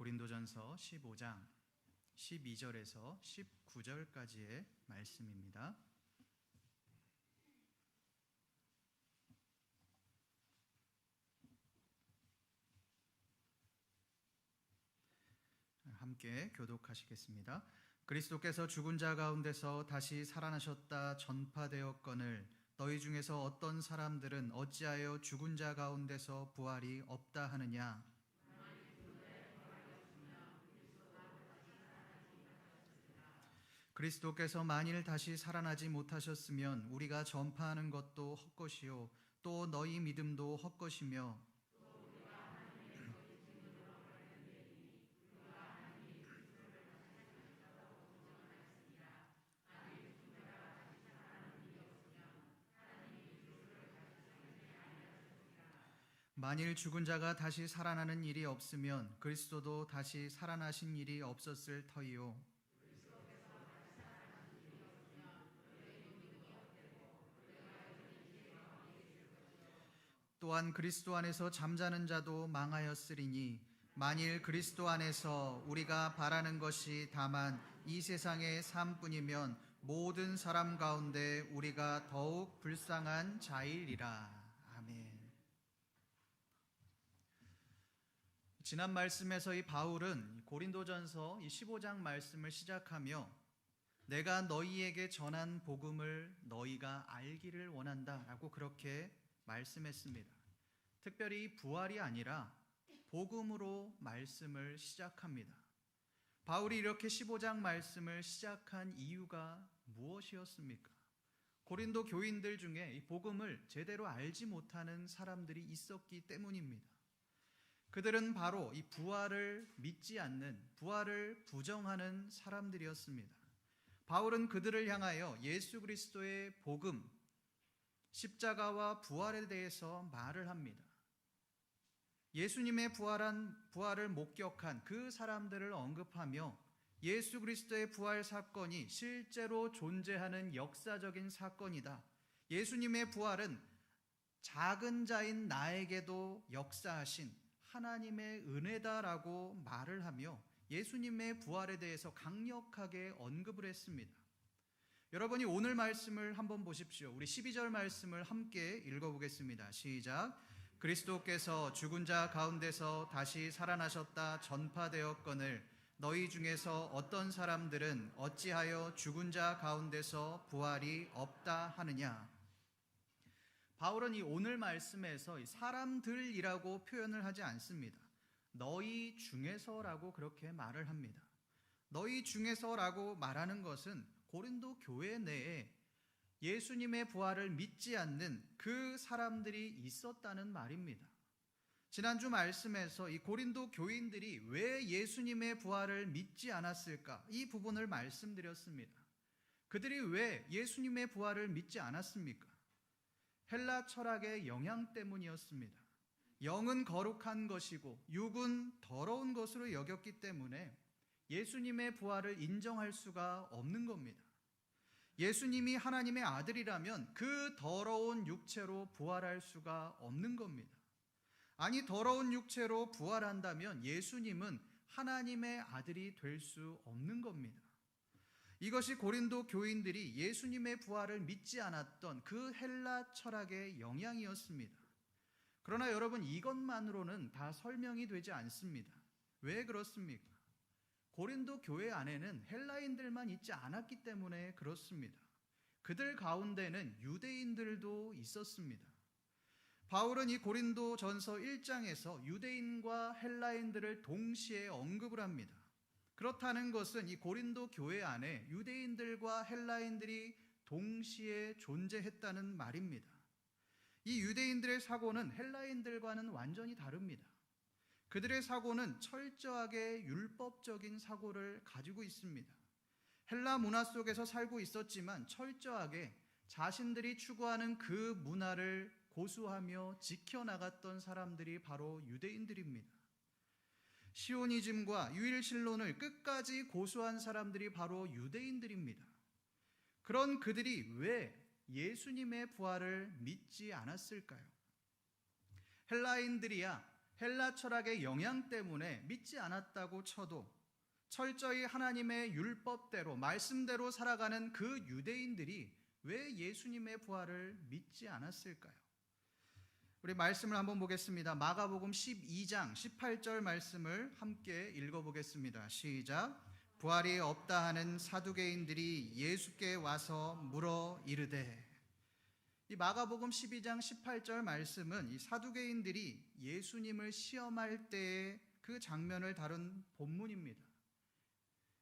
고린도전서 15장 12절에서 19절까지의 말씀입니다. 함께 교독하시겠습니다. 그리스도께서 죽은 자 가운데서 다시 살아나셨다 전파되었거늘 너희 중에서 어떤 사람들은 어찌하여 죽은 자 가운데서 부활이 없다 하느냐? 그리스도께서 만일 다시 살아나지 못하셨으면 우리가 전파하는 것도 헛것이요 또 너희 믿음도 헛것이며 만일 죽은 자가 다시 살아나는 일이 없으면 그리스도도 다시 살아나신 일이 없었을 터이요. 또한 그리스도 안에서 잠자는 자도 망하였으리니 만일 그리스도 안에서 우리가 바라는 것이 다만 이 세상의 삶뿐이면 모든 사람 가운데 우리가 더욱 불쌍한 자이리라. 아멘. 지난 말씀에서 이 바울은 고린도전서 15장 말씀을 시작하며 내가 너희에게 전한 복음을 너희가 알기를 원한다라고 그렇게 말씀했습니다. 특별히 부활이 아니라 복음으로 말씀을 시작합니다. 바울이 이렇게 15장 말씀을 시작한 이유가 무엇이었습니까? 고린도 교인들 중에 이 복음을 제대로 알지 못하는 사람들이 있었기 때문입니다. 그들은 바로 이 부활을 믿지 않는, 부활을 부정하는 사람들이었습니다. 바울은 그들을 향하여 예수 그리스도의 복음, 십자가와 부활에 대해서 말을 합니다. 예수님의 부활을 목격한 그 사람들을 언급하며 예수 그리스도의 부활 사건이 실제로 존재하는 역사적인 사건이다. 예수님의 부활은 작은 자인 나에게도 역사하신 하나님의 은혜다라고 말을 하며 예수님의 부활에 대해서 강력하게 언급을 했습니다. 여러분이 오늘 말씀을 한번 보십시오. 우리 12절 말씀을 함께 읽어보겠습니다. 시작. 그리스도께서 죽은 자 가운데서 다시 살아나셨다 전파되었거늘 너희 중에서 어떤 사람들은 어찌하여 죽은 자 가운데서 부활이 없다 하느냐? 바울은 이 오늘 말씀에서 사람들이라고 표현을 하지 않습니다. 너희 중에서라고 그렇게 말을 합니다. 너희 중에서라고 말하는 것은 고린도 교회 내에 예수님의 부활을 믿지 않는 그 사람들이 있었다는 말입니다. 지난주 말씀에서 이 고린도 교인들이 왜 예수님의 부활을 믿지 않았을까? 이 부분을 말씀드렸습니다. 그들이 왜 예수님의 부활을 믿지 않았습니까? 헬라 철학의 영향 때문이었습니다. 영은 거룩한 것이고 육은 더러운 것으로 여겼기 때문에 예수님의 부활을 인정할 수가 없는 겁니다. 예수님이 하나님의 아들이라면 그 더러운 육체로 부활할 수가 없는 겁니다. 아니, 더러운 육체로 부활한다면 예수님은 하나님의 아들이 될 수 없는 겁니다. 이것이 고린도 교인들이 예수님의 부활을 믿지 않았던 그 헬라 철학의 영향이었습니다. 그러나 여러분, 이것만으로는 다 설명이 되지 않습니다. 왜 그렇습니까? 고린도 교회 안에는 헬라인들만 있지 않았기 때문에 그렇습니다. 그들 가운데는 유대인들도 있었습니다. 바울은 이 고린도전서 1장에서 유대인과 헬라인들을 동시에 언급을 합니다. 그렇다는 것은 이 고린도 교회 안에 유대인들과 헬라인들이 동시에 존재했다는 말입니다. 이 유대인들의 사고는 헬라인들과는 완전히 다릅니다. 그들의 사고는 철저하게 율법적인 사고를 가지고 있습니다. 헬라 문화 속에서 살고 있었지만 철저하게 자신들이 추구하는 그 문화를 고수하며 지켜나갔던 사람들이 바로 유대인들입니다. 시오니즘과 유일신론을 끝까지 고수한 사람들이 바로 유대인들입니다. 그런 그들이 왜 예수님의 부활을 믿지 않았을까요? 헬라인들이야 헬라 철학의 영향 때문에 믿지 않았다고 쳐도 철저히 하나님의 율법대로 말씀대로 살아가는 그 유대인들이 왜 예수님의 부활을 믿지 않았을까요? 우리 말씀을 한번 보겠습니다. 마가복음 12장 18절 말씀을 함께 읽어보겠습니다. 시작. 부활이 없다 하는 사두개인들이 예수께 와서 물어 이르되. 이 마가복음 12장 18절 말씀은 이 사두개인들이 예수님을 시험할 때의 그 장면을 다룬 본문입니다.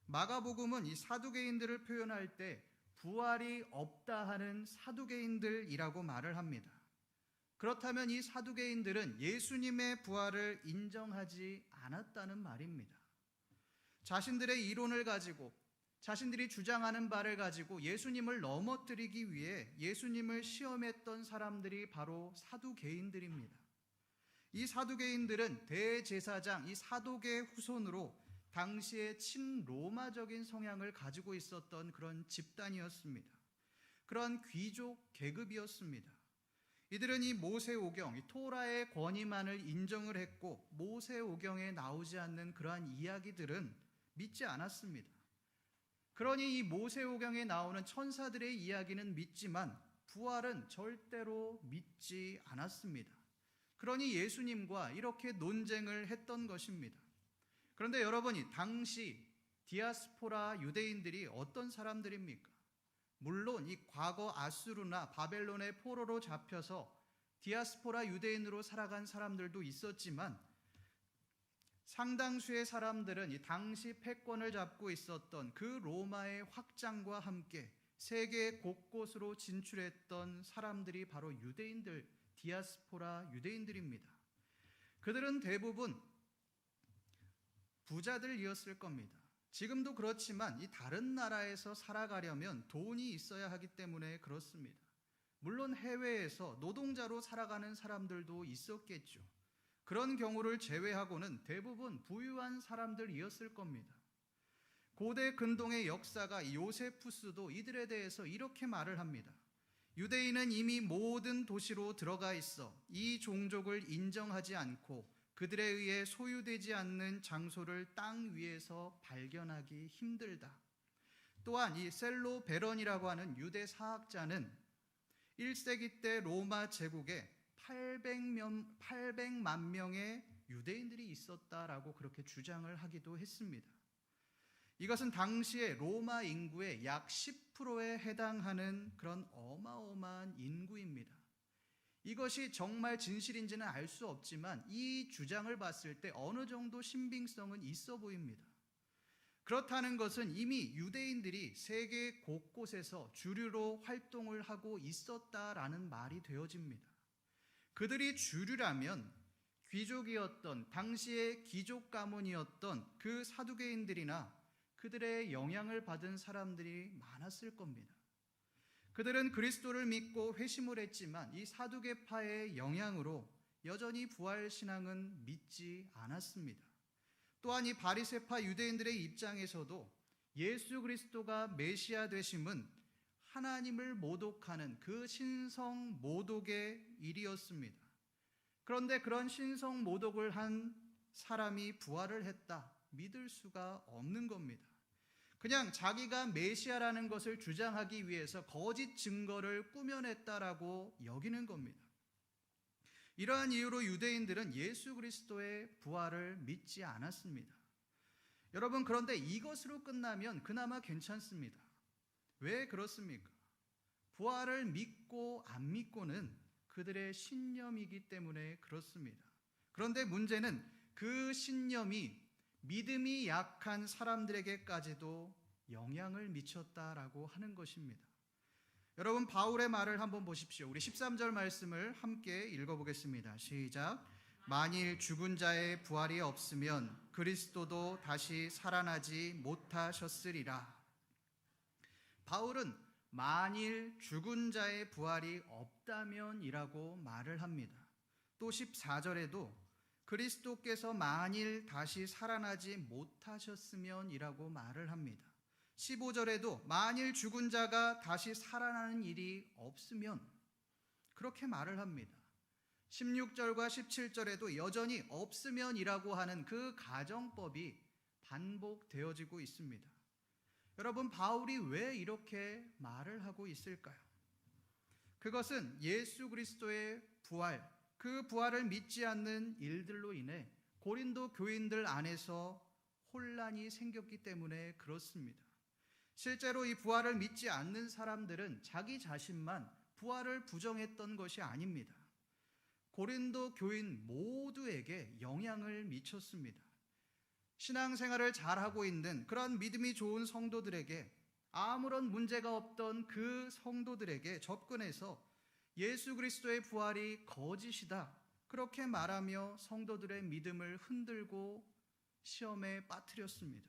마가복음은 이 사두개인들을 표현할 때 부활이 없다 하는 사두개인들이라고 말을 합니다. 그렇다면 이 사두개인들은 예수님의 부활을 인정하지 않았다는 말입니다. 자신들의 이론을 가지고 자신들이 주장하는 바를 가지고 예수님을 넘어뜨리기 위해 예수님을 시험했던 사람들이 바로 사두개인들입니다. 이 사두개인들은 대제사장, 이 사독의 후손으로 당시에 친로마적인 성향을 가지고 있었던 그런 집단이었습니다. 그런 귀족 계급이었습니다. 이들은 이 모세오경, 이 토라의 권위만을 인정을 했고 모세오경에 나오지 않는 그러한 이야기들은 믿지 않았습니다. 그러니 이 모세오경에 나오는 천사들의 이야기는 믿지만 부활은 절대로 믿지 않았습니다. 그러니 예수님과 이렇게 논쟁을 했던 것입니다. 그런데 여러분이 당시 디아스포라 유대인들이 어떤 사람들입니까? 물론 이 과거 아수르나 바벨론의 포로로 잡혀서 디아스포라 유대인으로 살아간 사람들도 있었지만 상당수의 사람들은 이 당시 패권을 잡고 있었던 그 로마의 확장과 함께 세계 곳곳으로 진출했던 사람들이 바로 유대인들, 디아스포라 유대인들입니다. 그들은 대부분 부자들이었을 겁니다. 지금도 그렇지만 이 다른 나라에서 살아가려면 돈이 있어야 하기 때문에 그렇습니다. 물론 해외에서 노동자로 살아가는 사람들도 있었겠죠. 그런 경우를 제외하고는 대부분 부유한 사람들이었을 겁니다. 고대 근동의 역사가 요세푸스도 이들에 대해서 이렇게 말을 합니다. 유대인은 이미 모든 도시로 들어가 있어 이 종족을 인정하지 않고 그들에 의해 소유되지 않는 장소를 땅 위에서 발견하기 힘들다. 또한 이 셀로 베런이라고 하는 유대 사학자는 1세기 때 로마 제국에 800만 명의 유대인들이 있었다라고 그렇게 주장을 하기도 했습니다. 이것은 당시에 로마 인구의 약 10%에 해당하는 그런 어마어마한 인구입니다. 이것이 정말 진실인지는 알 수 없지만 이 주장을 봤을 때 어느 정도 신빙성은 있어 보입니다. 그렇다는 것은 이미 유대인들이 세계 곳곳에서 주류로 활동을 하고 있었다라는 말이 되어집니다. 그들이 주류라면 귀족이었던 당시의 귀족 가문이었던 그 사두개인들이나 그들의 영향을 받은 사람들이 많았을 겁니다. 그들은 그리스도를 믿고 회심을 했지만 이 사두개파의 영향으로 여전히 부활신앙은 믿지 않았습니다. 또한 이 바리새파 유대인들의 입장에서도 예수 그리스도가 메시아 되심은 하나님을 모독하는 그 신성 모독의 일이었습니다. 그런데 그런 신성 모독을 한 사람이 부활을 했다. 믿을 수가 없는 겁니다. 그냥 자기가 메시아라는 것을 주장하기 위해서 거짓 증거를 꾸며냈다라고 여기는 겁니다. 이러한 이유로 유대인들은 예수 그리스도의 부활을 믿지 않았습니다. 여러분, 그런데 이것으로 끝나면 그나마 괜찮습니다. 왜 그렇습니까? 부활을 믿고 안 믿고는 그들의 신념이기 때문에 그렇습니다. 그런데 문제는 그 신념이 믿음이 약한 사람들에게까지도 영향을 미쳤다라고 하는 것입니다. 여러분, 바울의 말을 한번 보십시오. 우리 13절 말씀을 함께 읽어보겠습니다. 시작. 만일 죽은 자의 부활이 없으면 그리스도도 다시 살아나지 못하셨으리라. 바울은 만일 죽은 자의 부활이 없다면이라고 말을 합니다. 또 14절에도 그리스도께서 만일 다시 살아나지 못하셨으면이라고 말을 합니다. 15절에도 만일 죽은 자가 다시 살아나는 일이 없으면 그렇게 말을 합니다. 16절과 17절에도 여전히 없으면이라고 하는 그 가정법이 반복되어지고 있습니다. 여러분, 바울이 왜 이렇게 말을 하고 있을까요? 그것은 예수 그리스도의 부활, 그 부활을 믿지 않는 일들로 인해 고린도 교인들 안에서 혼란이 생겼기 때문에 그렇습니다. 실제로 이 부활을 믿지 않는 사람들은 자기 자신만 부활을 부정했던 것이 아닙니다. 고린도 교인 모두에게 영향을 미쳤습니다. 신앙생활을 잘하고 있는 그런 믿음이 좋은 성도들에게, 아무런 문제가 없던 그 성도들에게 접근해서 예수 그리스도의 부활이 거짓이다, 그렇게 말하며 성도들의 믿음을 흔들고 시험에 빠뜨렸습니다.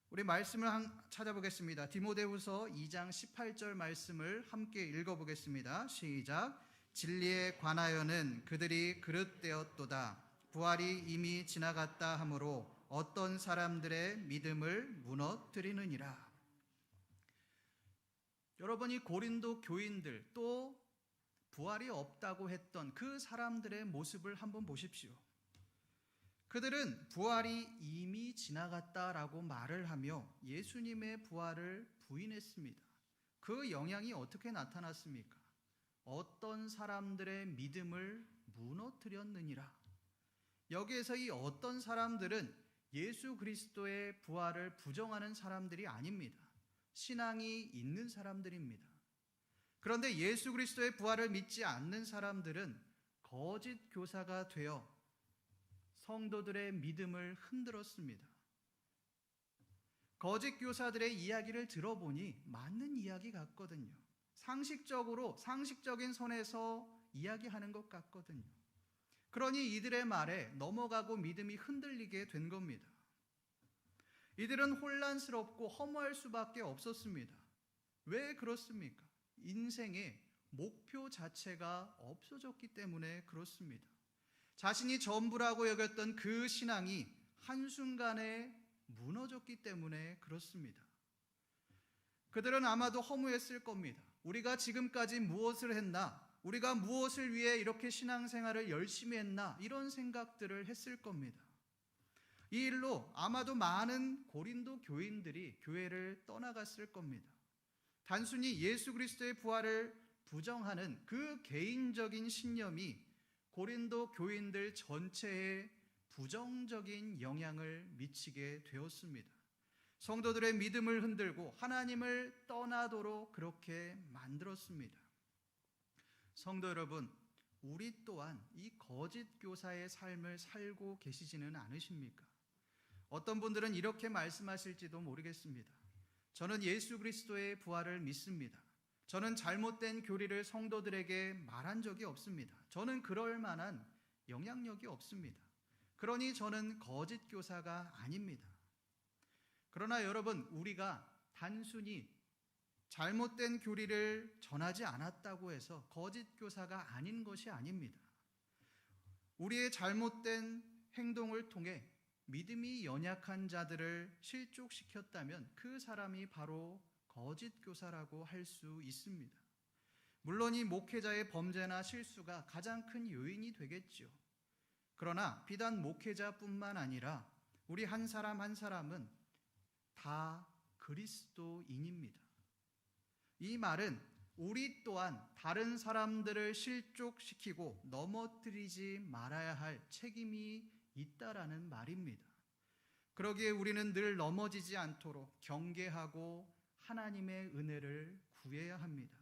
우리 말씀을 찾아보겠습니다. 디모데후서 2장 18절 말씀을 함께 읽어보겠습니다. 시작. 진리에 관하여는 그들이 그릇되었도다. 부활이 이미 지나갔다 하므로 어떤 사람들의 믿음을 무너뜨리느니라. 여러분이 고린도 교인들, 또 부활이 없다고 했던 그 사람들의 모습을 한번 보십시오. 그들은 부활이 이미 지나갔다라고 말을 하며 예수님의 부활을 부인했습니다. 그 영향이 어떻게 나타났습니까? 어떤 사람들의 믿음을 무너뜨렸느니라. 여기에서 이 어떤 사람들은 예수 그리스도의 부활을 부정하는 사람들이 아닙니다. 신앙이 있는 사람들입니다. 그런데 예수 그리스도의 부활을 믿지 않는 사람들은 거짓 교사가 되어 성도들의 믿음을 흔들었습니다. 거짓 교사들의 이야기를 들어보니 맞는 이야기 같거든요. 상식적인 선에서 이야기하는 것 같거든요. 그러니 이들의 말에 넘어가고 믿음이 흔들리게 된 겁니다. 이들은 혼란스럽고 허무할 수밖에 없었습니다. 왜 그렇습니까? 인생의 목표 자체가 없어졌기 때문에 그렇습니다. 자신이 전부라고 여겼던 그 신앙이 한순간에 무너졌기 때문에 그렇습니다. 그들은 아마도 허무했을 겁니다. 우리가 지금까지 무엇을 했나? 우리가 무엇을 위해 이렇게 신앙생활을 열심히 했나? 이런 생각들을 했을 겁니다. 이 일로 아마도 많은 고린도 교인들이 교회를 떠나갔을 겁니다. 단순히 예수 그리스도의 부활을 부정하는 그 개인적인 신념이 고린도 교인들 전체에 부정적인 영향을 미치게 되었습니다. 성도들의 믿음을 흔들고 하나님을 떠나도록 그렇게 만들었습니다. 성도 여러분, 우리 또한 이 거짓 교사의 삶을 살고 계시지는 않으십니까? 어떤 분들은 이렇게 말씀하실지도 모르겠습니다. 저는 예수 그리스도의 부활을 믿습니다. 저는 잘못된 교리를 성도들에게 말한 적이 없습니다. 저는 그럴 만한 영향력이 없습니다. 그러니 저는 거짓 교사가 아닙니다. 그러나 여러분, 우리가 단순히 잘못된 교리를 전하지 않았다고 해서 거짓 교사가 아닌 것이 아닙니다. 우리의 잘못된 행동을 통해 믿음이 연약한 자들을 실족시켰다면 그 사람이 바로 거짓 교사라고 할 수 있습니다. 물론 이 목회자의 범죄나 실수가 가장 큰 요인이 되겠죠. 그러나 비단 목회자뿐만 아니라 우리 한 사람 한 사람은 다 그리스도인입니다. 이 말은 우리 또한 다른 사람들을 실족시키고 넘어뜨리지 말아야 할 책임이 있다라는 말입니다. 그러기에 우리는 늘 넘어지지 않도록 경계하고 하나님의 은혜를 구해야 합니다.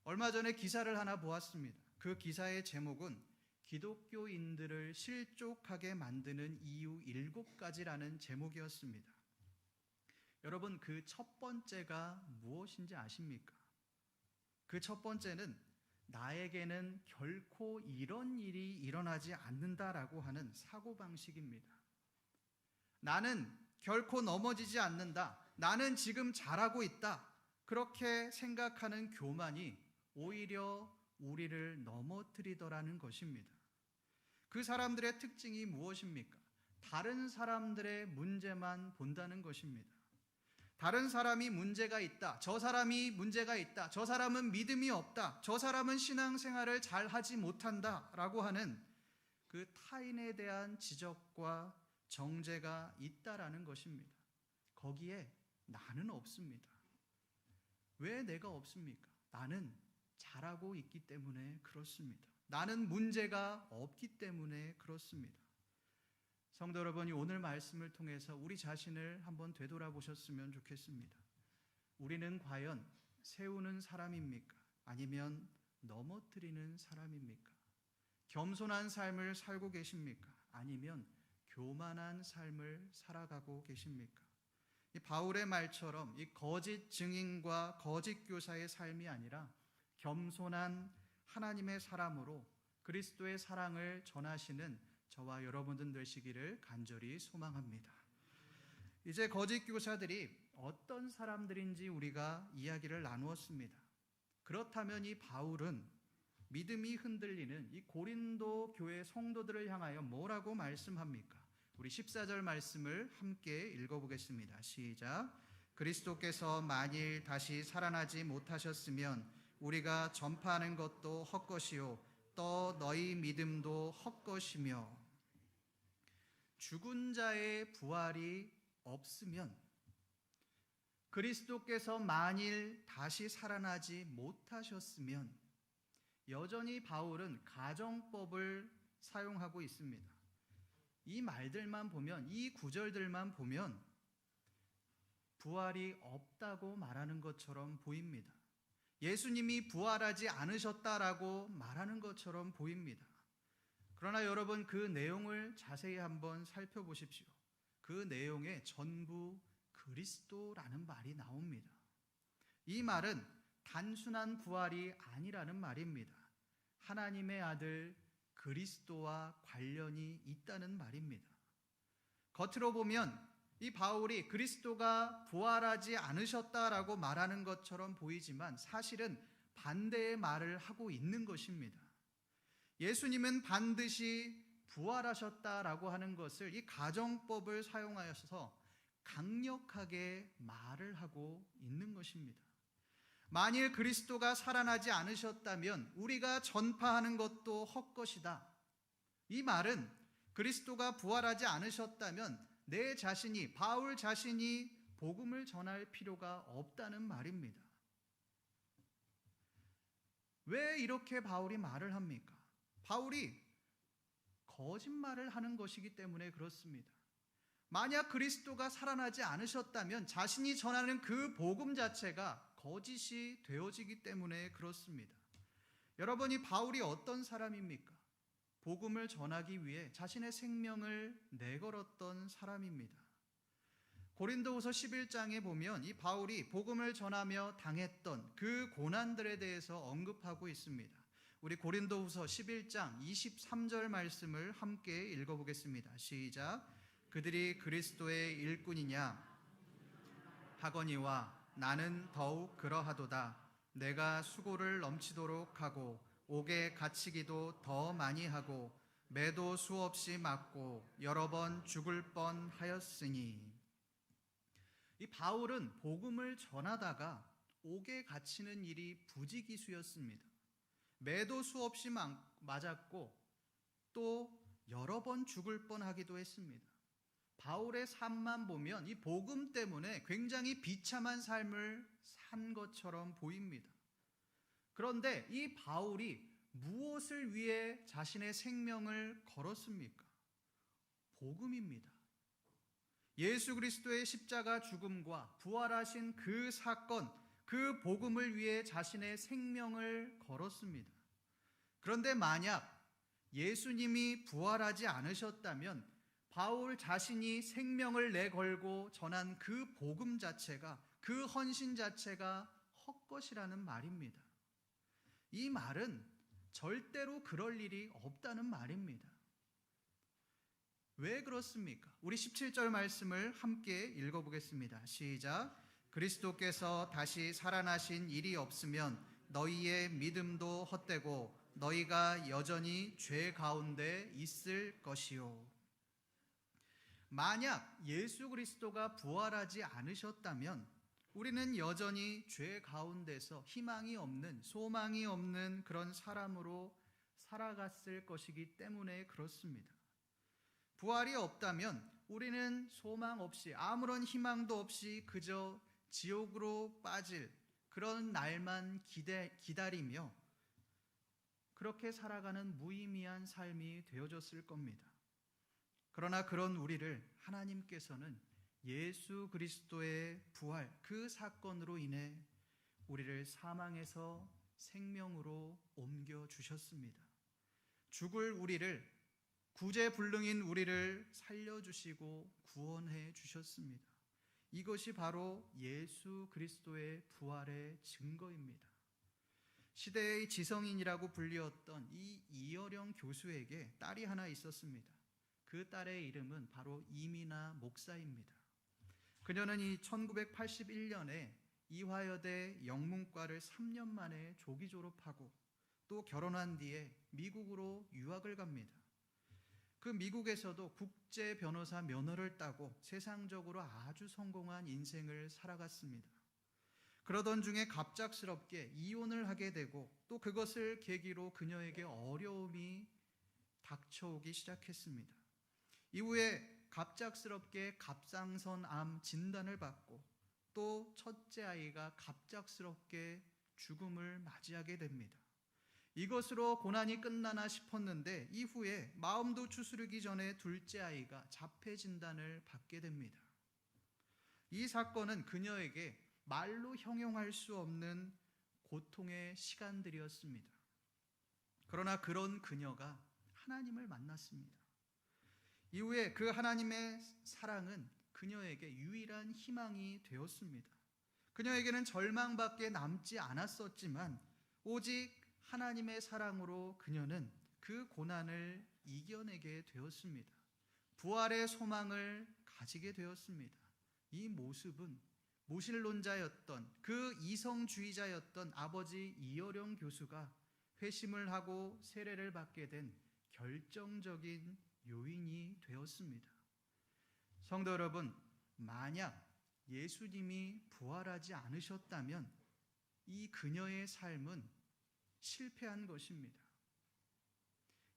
얼마 전에 기사를 하나 보았습니다. 그 기사의 제목은 기독교인들을 실족하게 만드는 이유 7가지라는 제목이었습니다. 여러분, 그 첫 번째가 무엇인지 아십니까? 그 첫 번째는 나에게는 결코 이런 일이 일어나지 않는다라고 하는 사고방식입니다. 나는 결코 넘어지지 않는다. 나는 지금 잘하고 있다. 그렇게 생각하는 교만이 오히려 우리를 넘어뜨리더라는 것입니다. 그 사람들의 특징이 무엇입니까? 다른 사람들의 문제만 본다는 것입니다. 다른 사람이 문제가 있다, 저 사람이 문제가 있다, 저 사람은 믿음이 없다, 저 사람은 신앙생활을 잘 하지 못한다 라고 하는 그 타인에 대한 지적과 정죄가 있다라는 것입니다. 거기에 나는 없습니다. 왜 내가 없습니까? 나는 잘하고 있기 때문에 그렇습니다. 나는 문제가 없기 때문에 그렇습니다. 성도 여러분이 오늘 말씀을 통해서 우리 자신을 한번 되돌아보셨으면 좋겠습니다. 우리는 과연 세우는 사람입니까? 아니면 넘어뜨리는 사람입니까? 겸손한 삶을 살고 계십니까? 아니면 교만한 삶을 살아가고 계십니까? 이 바울의 말처럼 이 거짓 증인과 거짓 교사의 삶이 아니라 겸손한 하나님의 사람으로 그리스도의 사랑을 전하시는 저와 여러분들 되시기를 간절히 소망합니다. 이제 거짓 교사들이 어떤 사람들인지 우리가 이야기를 나누었습니다. 그렇다면 이 바울은 믿음이 흔들리는 이 고린도 교회 성도들을 향하여 뭐라고 말씀합니까? 우리 14절 말씀을 함께 읽어보겠습니다. 시작. 그리스도께서 만일 다시 살아나지 못하셨으면 우리가 전파하는 것도 헛것이요 또 너희 믿음도 헛것이며. 죽은 자의 부활이 없으면, 그리스도께서 만일 다시 살아나지 못하셨으면 여전히 바울은 가정법을 사용하고 있습니다. 이 말들만 보면, 이 구절들만 보면 부활이 없다고 말하는 것처럼 보입니다. 예수님이 부활하지 않으셨다라고 말하는 것처럼 보입니다. 그러나 여러분, 그 내용을 자세히 한번 살펴보십시오. 그 내용에 전부 그리스도라는 말이 나옵니다. 이 말은 단순한 부활이 아니라는 말입니다. 하나님의 아들 그리스도와 관련이 있다는 말입니다. 겉으로 보면 이 바울이 그리스도가 부활하지 않으셨다라고 말하는 것처럼 보이지만 사실은 반대의 말을 하고 있는 것입니다. 예수님은 반드시 부활하셨다라고 하는 것을 이 가정법을 사용하여서 강력하게 말을 하고 있는 것입니다. 만일 그리스도가 살아나지 않으셨다면 우리가 전파하는 것도 헛것이다. 이 말은 그리스도가 부활하지 않으셨다면 내 자신이, 바울 자신이 복음을 전할 필요가 없다는 말입니다. 왜 이렇게 바울이 말을 합니까? 바울이 거짓말을 하는 것이기 때문에 그렇습니다. 만약 그리스도가 살아나지 않으셨다면 자신이 전하는 그 복음 자체가 거짓이 되어지기 때문에 그렇습니다. 여러분이 바울이 어떤 사람입니까? 복음을 전하기 위해 자신의 생명을 내걸었던 사람입니다. 고린도후서 11장에 보면 이 바울이 복음을 전하며 당했던 그 고난들에 대해서 언급하고 있습니다. 우리 고린도후서 11장 23절 말씀을 함께 읽어보겠습니다. 시작. 그들이 그리스도의 일꾼이냐 하거니와 나는 더욱 그러하도다. 내가 수고를 넘치도록 하고 옥에 갇히기도 더 많이 하고 매도 수없이 맞고 여러 번 죽을 뻔하였으니. 이 바울은 복음을 전하다가 옥에 갇히는 일이 부지기수였습니다. 매도 수없이 맞았고 또 여러 번 죽을 뻔하기도 했습니다. 바울의 삶만 보면 이 복음 때문에 굉장히 비참한 삶을 산 것처럼 보입니다. 그런데 이 바울이 무엇을 위해 자신의 생명을 걸었습니까? 복음입니다. 예수 그리스도의 십자가 죽음과 부활하신 그 사건, 그 복음을 위해 자신의 생명을 걸었습니다. 그런데 만약 예수님이 부활하지 않으셨다면 바울 자신이 생명을 내걸고 전한 그 복음 자체가, 그 헌신 자체가 헛것이라는 말입니다. 이 말은 절대로 그럴 일이 없다는 말입니다. 왜 그렇습니까? 우리 17절 말씀을 함께 읽어보겠습니다. 시작. 그리스도께서 다시 살아나신 일이 없으면 너희의 믿음도 헛되고 너희가 여전히 죄 가운데 있을 것이요. 만약 예수 그리스도가 부활하지 않으셨다면 우리는 여전히 죄 가운데서 희망이 없는, 소망이 없는 그런 사람으로 살아갔을 것이기 때문에 그렇습니다. 부활이 없다면 우리는 소망 없이, 아무런 희망도 없이 그저 지옥으로 빠질 그런 날만 기다리며 그렇게 살아가는 무의미한 삶이 되어졌을 겁니다. 그러나 그런 우리를 하나님께서는 예수 그리스도의 부활, 그 사건으로 인해 우리를 사망에서 생명으로 옮겨주셨습니다. 죽을 우리를, 구제불능인 우리를 살려주시고 구원해 주셨습니다. 이것이 바로 예수 그리스도의 부활의 증거입니다. 시대의 지성인이라고 불리었던 이 이어령 교수에게 딸이 하나 있었습니다. 그 딸의 이름은 바로 이민아 목사입니다. 그녀는 이 1981년에 이화여대 영문과를 3년 만에 조기 졸업하고 또 결혼한 뒤에 미국으로 유학을 갑니다. 그 미국에서도 국제 변호사 면허를 따고 세상적으로 아주 성공한 인생을 살아갔습니다. 그러던 중에 갑작스럽게 이혼을 하게 되고 또 그것을 계기로 그녀에게 어려움이 닥쳐오기 시작했습니다. 이후에 갑작스럽게 갑상선암 진단을 받고 또 첫째 아이가 갑작스럽게 죽음을 맞이하게 됩니다. 이것으로 고난이 끝나나 싶었는데 이후에 마음도 추스르기 전에 둘째 아이가 자폐 진단을 받게 됩니다. 이 사건은 그녀에게 말로 형용할 수 없는 고통의 시간들이었습니다. 그러나 그런 그녀가 하나님을 만났습니다. 이후에 그 하나님의 사랑은 그녀에게 유일한 희망이 되었습니다. 그녀에게는 절망밖에 남지 않았었지만 오직 하나님의 사랑으로 그녀는 그 고난을 이겨내게 되었습니다. 부활의 소망을 가지게 되었습니다. 이 모습은 모실론자였던, 그 이성주의자였던 아버지 이어령 교수가 회심을 하고 세례를 받게 된 결정적인 요인이 되었습니다. 성도 여러분, 만약 예수님이 부활하지 않으셨다면 이 그녀의 삶은 실패한 것입니다.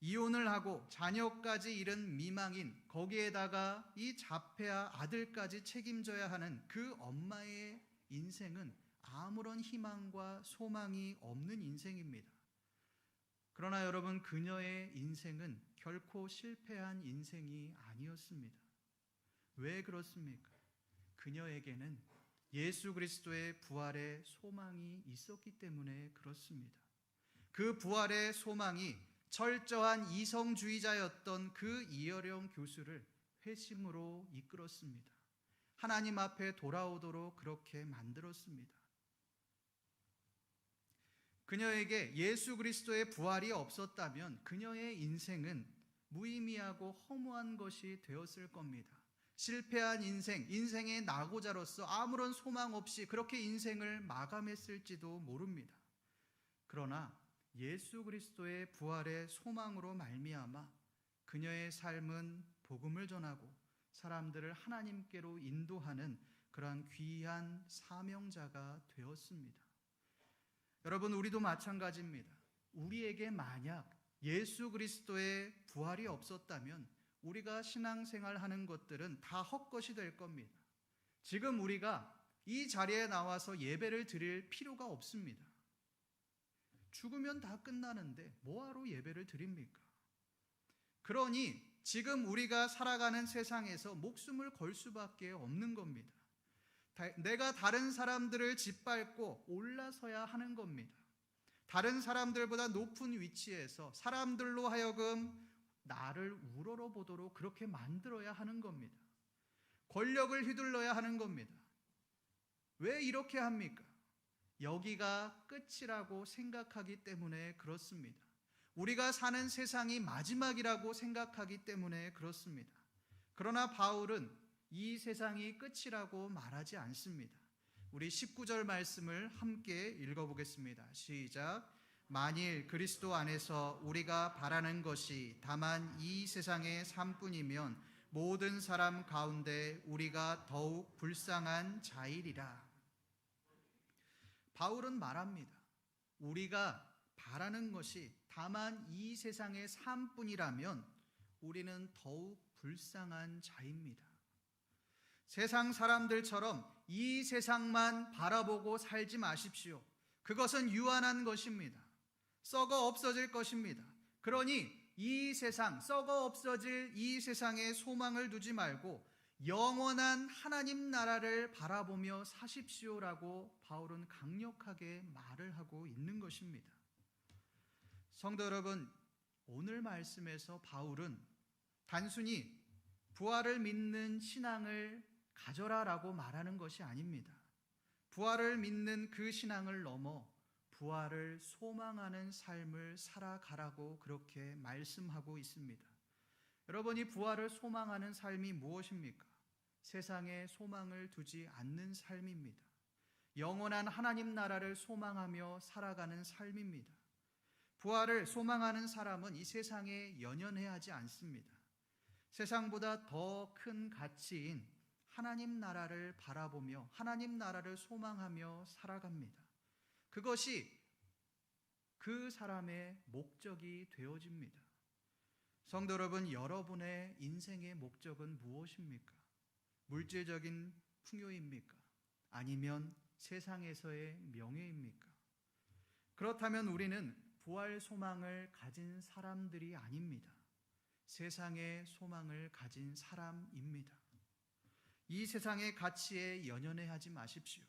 이혼을 하고 자녀까지 잃은 미망인, 거기에다가 이 자폐아 아들까지 책임져야 하는 그 엄마의 인생은 아무런 희망과 소망이 없는 인생입니다. 그러나 여러분, 그녀의 인생은 결코 실패한 인생이 아니었습니다. 왜 그렇습니까? 그녀에게는 예수 그리스도의 부활의 소망이 있었기 때문에 그렇습니다. 그 부활의 소망이 철저한 이성주의자였던 그 이어령 교수를 회심으로 이끌었습니다. 하나님 앞에 돌아오도록 그렇게 만들었습니다. 그녀에게 예수 그리스도의 부활이 없었다면 그녀의 인생은 무의미하고 허무한 것이 되었을 겁니다. 실패한 인생, 인생의 낙오자로서 아무런 소망 없이 그렇게 인생을 마감했을지도 모릅니다. 그러나 예수 그리스도의 부활의 소망으로 말미암아 그녀의 삶은 복음을 전하고 사람들을 하나님께로 인도하는 그러한 귀한 사명자가 되었습니다. 여러분, 우리도 마찬가지입니다. 우리에게 만약 예수 그리스도의 부활이 없었다면 우리가 신앙생활하는 것들은 다 헛것이 될 겁니다. 지금 우리가 이 자리에 나와서 예배를 드릴 필요가 없습니다. 죽으면 다 끝나는데 뭐하러 예배를 드립니까? 그러니 지금 우리가 살아가는 세상에서 목숨을 걸 수밖에 없는 겁니다. 내가 다른 사람들을 짓밟고 올라서야 하는 겁니다. 다른 사람들보다 높은 위치에서 사람들로 하여금 나를 우러러보도록 그렇게 만들어야 하는 겁니다. 권력을 휘둘러야 하는 겁니다. 왜 이렇게 합니까? 여기가 끝이라고 생각하기 때문에 그렇습니다. 우리가 사는 세상이 마지막이라고 생각하기 때문에 그렇습니다. 그러나 바울은 이 세상이 끝이라고 말하지 않습니다. 우리 19절 말씀을 함께 읽어보겠습니다. 시작. 만일 그리스도 안에서 우리가 바라는 것이 다만 이 세상의 삶뿐이면 모든 사람 가운데 우리가 더욱 불쌍한 자이리라. 바울은 말합니다. 우리가 바라는 것이 다만 이 세상의 삶뿐이라면 우리는 더욱 불쌍한 자입니다. 세상 사람들처럼 이 세상만 바라보고 살지 마십시오. 그것은 유한한 것입니다. 썩어 없어질 것입니다. 그러니 이 세상, 썩어 없어질 이 세상에 소망을 두지 말고 영원한 하나님 나라를 바라보며 사십시오라고 바울은 강력하게 말을 하고 있는 것입니다. 성도 여러분, 오늘 말씀에서 바울은 단순히 부활을 믿는 신앙을 가져라라고 말하는 것이 아닙니다. 부활을 믿는 그 신앙을 넘어 부활을 소망하는 삶을 살아가라고 그렇게 말씀하고 있습니다. 여러분이 부활을 소망하는 삶이 무엇입니까? 세상에 소망을 두지 않는 삶입니다. 영원한 하나님 나라를 소망하며 살아가는 삶입니다. 부활을 소망하는 사람은 이 세상에 연연해하지 않습니다. 세상보다 더 큰 가치인 하나님 나라를 바라보며 하나님 나라를 소망하며 살아갑니다. 그것이 그 사람의 목적이 되어집니다. 성도 여러분, 여러분의 인생의 목적은 무엇입니까? 물질적인 풍요입니까? 아니면 세상에서의 명예입니까? 그렇다면 우리는 부활 소망을 가진 사람들이 아닙니다. 세상의 소망을 가진 사람입니다. 이 세상의 가치에 연연해하지 마십시오.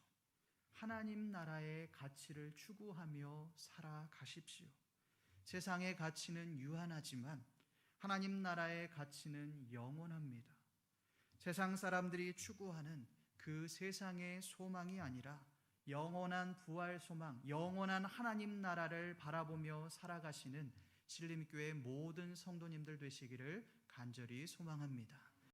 하나님 나라의 가치를 추구하며 살아가십시오. 세상의 가치는 유한하지만 하나님 나라의 가치는 영원합니다. 세상 사람들이 추구하는 그 세상의 소망이 아니라 영원한 부활 소망, 영원한 하나님 나라를 바라보며 살아가시는 신림교회 모든 성도님들 되시기를 간절히 소망합니다.